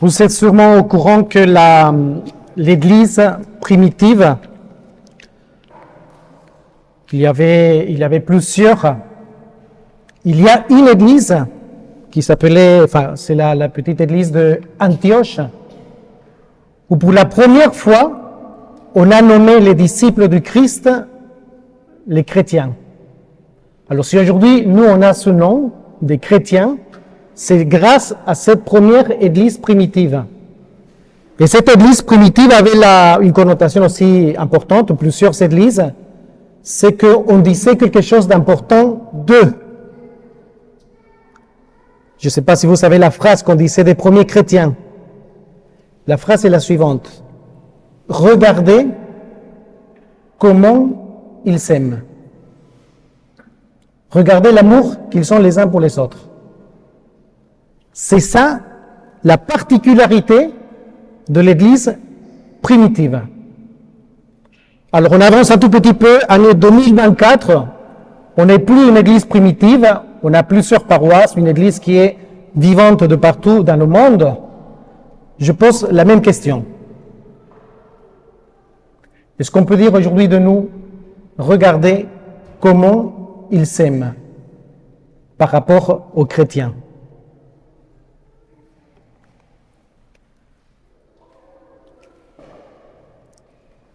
Vous êtes sûrement au courant que l'Église primitive, il y avait plusieurs. Il y a une Église qui s'appelait, c'est la petite Église de Antioche, où pour la première fois, on a nommé les disciples du Christ les chrétiens. Alors si aujourd'hui, nous, on a ce nom des chrétiens, c'est grâce à cette première Église primitive. Et cette Église primitive avait une connotation aussi importante, plusieurs églises, c'est qu'on disait quelque chose d'important d'eux. Je ne sais pas si vous savez la phrase qu'on disait des premiers chrétiens. La phrase est la suivante. Regardez comment ils s'aiment. Regardez l'amour qu'ils ont les uns pour les autres. C'est ça la particularité de l'Église primitive. Alors on avance un tout petit peu, année 2024, on n'est plus une Église primitive, on a plusieurs paroisses, une Église qui est vivante de partout dans le monde. Je pose la même question. Est-ce qu'on peut dire aujourd'hui de nous, regardez comment ils s'aiment par rapport aux chrétiens?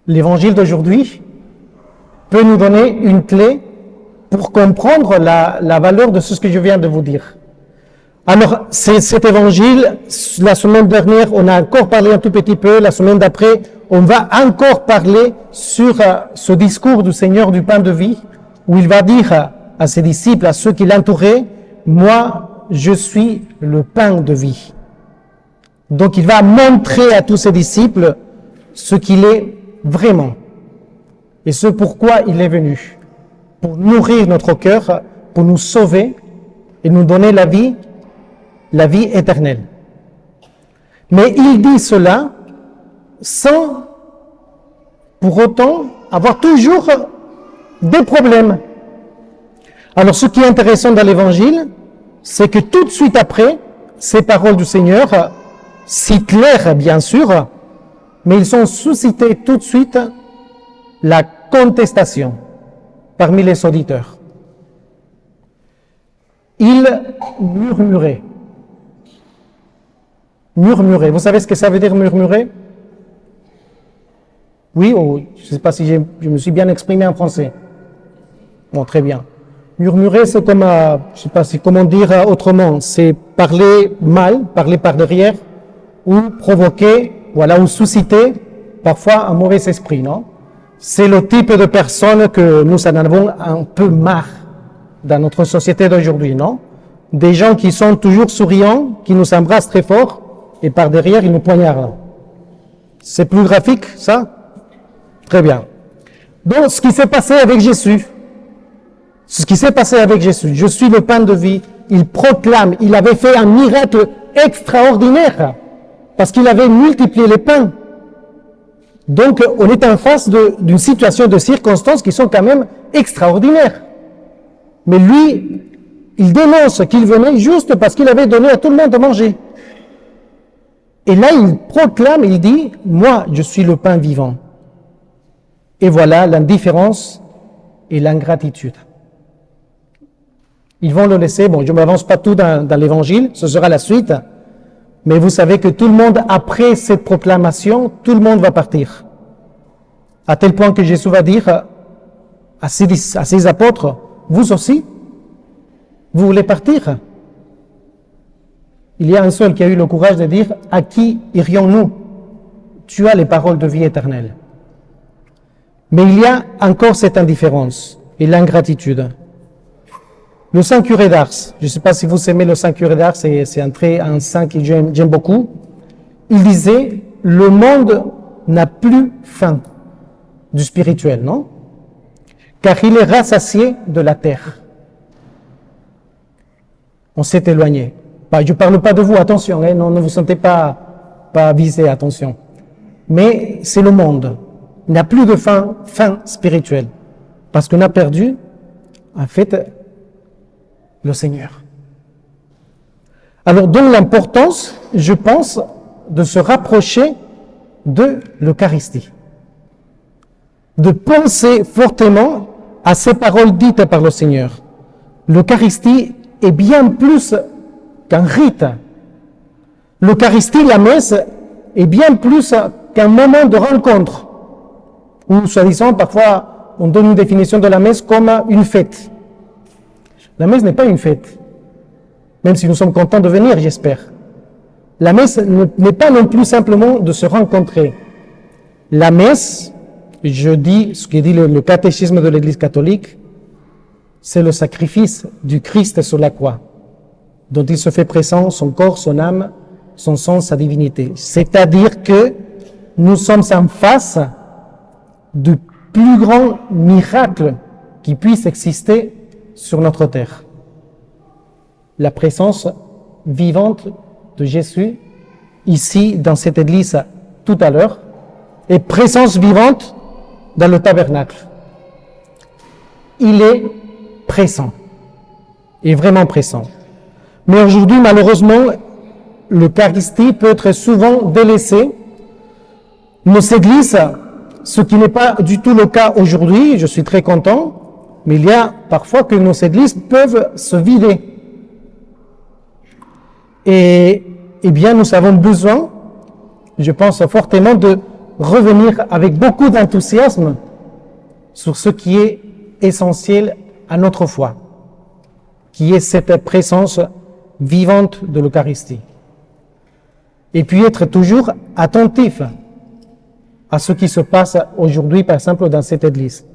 L'évangile d'aujourd'hui peut nous donner une clé pour comprendre la valeur de ce que je viens de vous dire. Alors, cet évangile, la semaine dernière, on a encore parlé un tout petit peu, la semaine d'après, on va encore parler sur ce discours du Seigneur du pain de vie, où il va dire à ses disciples, à ceux qui l'entouraient, « Moi, je suis le pain de vie ». Donc, il va montrer à tous ses disciples ce qu'il est vraiment. Et ce pourquoi il est venu. Pour nourrir notre cœur, pour nous sauver et nous donner la vie éternelle. Mais il dit cela sans pour autant avoir toujours des problèmes. Alors ce qui est intéressant dans l'évangile, c'est que tout de suite après, ces paroles du Seigneur, si claires bien sûr, mais ils ont suscité tout de suite la contestation parmi les auditeurs. Ils murmuraient. Murmurer. Vous savez ce que ça veut dire murmurer? Oui, je ne sais pas si je me suis bien exprimé en français. Bon, très bien. Murmurer, c'est comme, je ne sais pas comment dire autrement, c'est parler mal, parler par derrière, ou provoquer, ou susciter parfois un mauvais esprit, non? C'est le type de personnes que nous en avons un peu marre dans notre société d'aujourd'hui, non? Des gens qui sont toujours souriants, qui nous embrassent très fort, et par derrière, ils nous poignardent. C'est plus graphique, ça? Très bien. Donc, ce qui s'est passé avec Jésus, je suis le pain de vie, il proclame, il avait fait un miracle extraordinaire, parce qu'il avait multiplié les pains. Donc, on est en face d'une situation de circonstances qui sont quand même extraordinaires. Mais lui, il dénonce qu'il venait juste parce qu'il avait donné à tout le monde de manger. Et là, il proclame, il dit, « Moi, je suis le pain vivant. » Et voilà l'indifférence et l'ingratitude. Ils vont le laisser, bon, je ne m'avance pas tout dans l'évangile, ce sera la suite, mais vous savez que tout le monde, après cette proclamation, tout le monde va partir. À tel point que Jésus va dire à ses apôtres, « Vous aussi, vous voulez partir ?» Il y a un seul qui a eu le courage de dire, « À qui irions-nous? Tu as les paroles de vie éternelle. » Mais il y a encore cette indifférence et l'ingratitude. Le saint curé d'Ars, je ne sais pas si vous aimez le saint curé d'Ars, c'est un saint que j'aime beaucoup. Il disait, le monde n'a plus faim du spirituel, non? Car il est rassasié de la terre. On s'est éloigné. Je ne parle pas de vous, attention, non, ne vous sentez pas visé, attention. Mais c'est le monde. Il n'a plus de faim spirituelle. Parce qu'on a perdu, en fait, le Seigneur. Alors, donc l'importance, je pense, de se rapprocher de l'Eucharistie, de penser fortement à ces paroles dites par le Seigneur. L'Eucharistie est bien plus qu'un rite. L'Eucharistie, la messe, est bien plus qu'un moment de rencontre, ou soi-disant, parfois, on donne une définition de la messe comme une fête. La messe n'est pas une fête, même si nous sommes contents de venir, j'espère. La messe n'est pas non plus simplement de se rencontrer. La messe, je dis ce que dit le catéchisme de l'Église catholique, c'est le sacrifice du Christ sur la croix, dont il se fait présent son corps, son âme, son sang, sa divinité. C'est-à-dire que nous sommes en face du plus grand miracle qui puisse exister sur notre terre. La présence vivante de Jésus, ici, dans cette église, tout à l'heure, et présence vivante dans le tabernacle. Il est présent, et vraiment présent. Mais aujourd'hui, malheureusement, l'Eucharistie peut être souvent délaissée. Nos églises, ce qui n'est pas du tout le cas aujourd'hui, je suis très content, mais il y a parfois que nos églises peuvent se vider. Et bien, nous avons besoin, je pense fortement, de revenir avec beaucoup d'enthousiasme sur ce qui est essentiel à notre foi, qui est cette présence vivante de l'Eucharistie. Et puis être toujours attentif à ce qui se passe aujourd'hui, par exemple, dans cette église.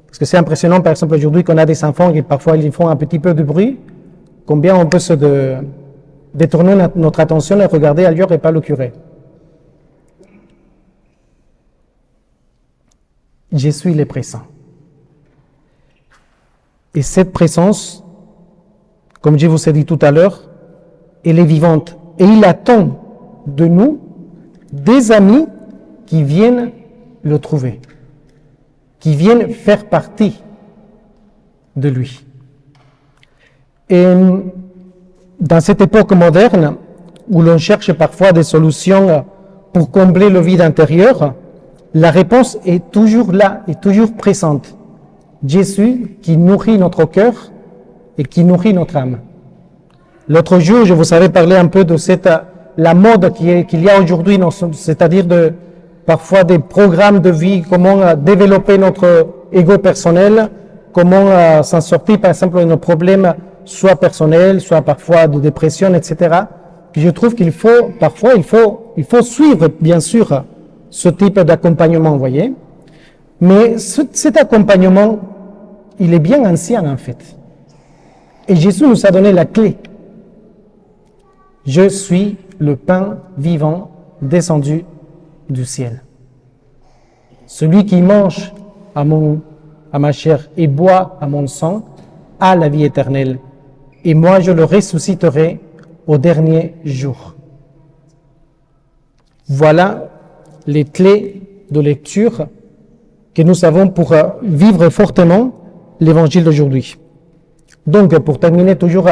Parce que c'est impressionnant, par exemple, aujourd'hui qu'on a des enfants qui parfois ils font un petit peu de bruit, combien on peut se détourner notre attention et regarder ailleurs et pas le curé. Jésus, il est présent. Et cette présence, comme je vous ai dit tout à l'heure, elle est vivante. Et il attend de nous des amis qui viennent le trouver, qui viennent faire partie de lui. Et dans cette époque moderne, où l'on cherche parfois des solutions pour combler le vide intérieur, la réponse est toujours là, est toujours présente. Jésus qui nourrit notre cœur et qui nourrit notre âme. L'autre jour, je vous avais parlé un peu de la mode qu'il y a aujourd'hui, c'est-à-dire parfois des programmes de vie, comment développer notre ego personnel, comment s'en sortir, par exemple, de nos problèmes, soit personnels, soit parfois de dépression, etc. Je trouve qu'il faut, parfois, il faut suivre, bien sûr, ce type d'accompagnement, vous voyez. Mais cet accompagnement, il est bien ancien, en fait. Et Jésus nous a donné la clé. Je suis le pain vivant descendu du ciel. Celui qui mange à ma chair et boit à mon sang a la vie éternelle. Et moi, je le ressusciterai au dernier jour. Voilà les clés de lecture que nous avons pour vivre fortement l'évangile d'aujourd'hui. Donc, pour terminer toujours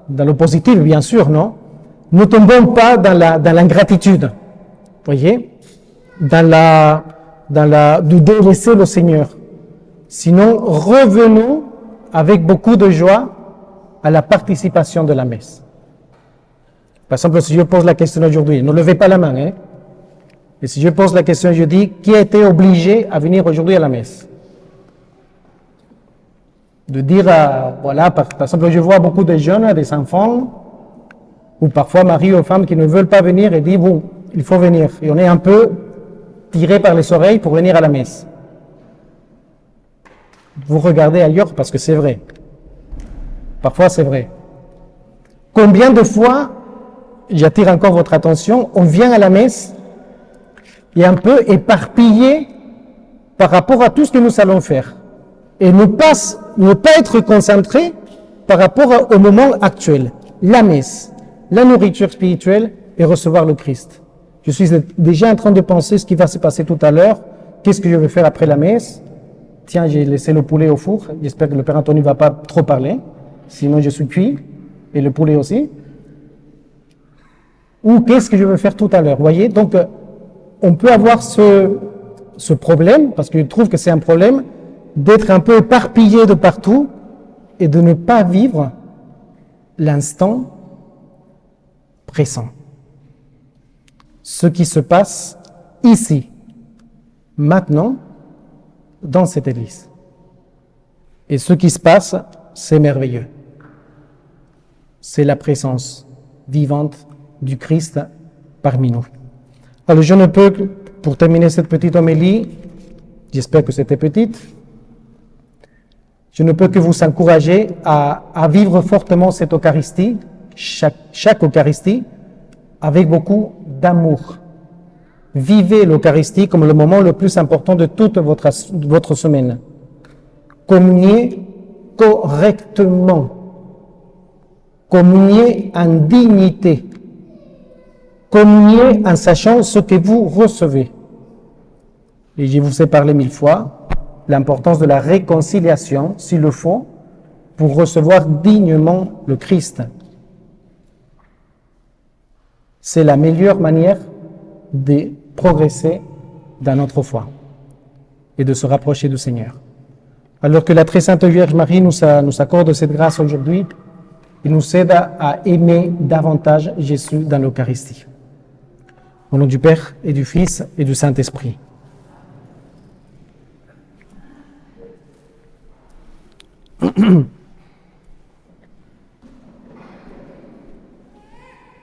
dans le positif, bien sûr, non? Ne tombons pas dans l'ingratitude, voyez, de délaisser le Seigneur. Sinon, revenons avec beaucoup de joie à la participation de la messe. Par exemple, si je pose la question aujourd'hui, ne levez pas la main, hein? Et si je pose la question, je dis, qui a été obligé à venir aujourd'hui à la messe? De dire, voilà, par exemple, je vois beaucoup de jeunes, des enfants, ou parfois mari ou femme qui ne veulent pas venir et disent, bon, il faut venir. Et on est un peu tiré par les oreilles pour venir à la messe. Vous regardez ailleurs parce que c'est vrai. Parfois, c'est vrai. Combien de fois, j'attire encore votre attention, on vient à la messe et un peu éparpillé par rapport à tout ce que nous allons faire. Et ne pas être concentré par rapport au moment actuel. La messe, la nourriture spirituelle et recevoir le Christ. Je suis déjà en train de penser ce qui va se passer tout à l'heure. Qu'est-ce que je vais faire après la messe? Tiens, j'ai laissé le poulet au four. J'espère que le Père Anthony ne va pas trop parler. Sinon, je suis cuit. Et le poulet aussi. ou qu'est-ce que je veux faire tout à l'heure. Voyez, donc on peut avoir ce problème, parce que je trouve que c'est un problème, d'être un peu éparpillé de partout et de ne pas vivre l'instant présent. Ce qui se passe ici, maintenant, dans cette église. Et ce qui se passe, c'est merveilleux. C'est la présence vivante du Christ parmi nous. Alors je ne peux, pour terminer cette petite homélie, j'espère que c'était petite, je ne peux que vous encourager à vivre fortement cette Eucharistie, chaque Eucharistie, avec beaucoup d'amour. Vivez l'Eucharistie comme le moment le plus important de toute votre semaine. Communiez correctement. Communiez en dignité. Communiez en sachant ce que vous recevez. Et je vous ai parlé 1000 fois, l'importance de la réconciliation, s'il le faut, pour recevoir dignement le Christ. C'est la meilleure manière de progresser dans notre foi et de se rapprocher du Seigneur. Alors que la très sainte Vierge Marie nous accorde cette grâce aujourd'hui, il nous aide à aimer davantage Jésus dans l'Eucharistie. Au nom du Père et du Fils et du Saint-Esprit.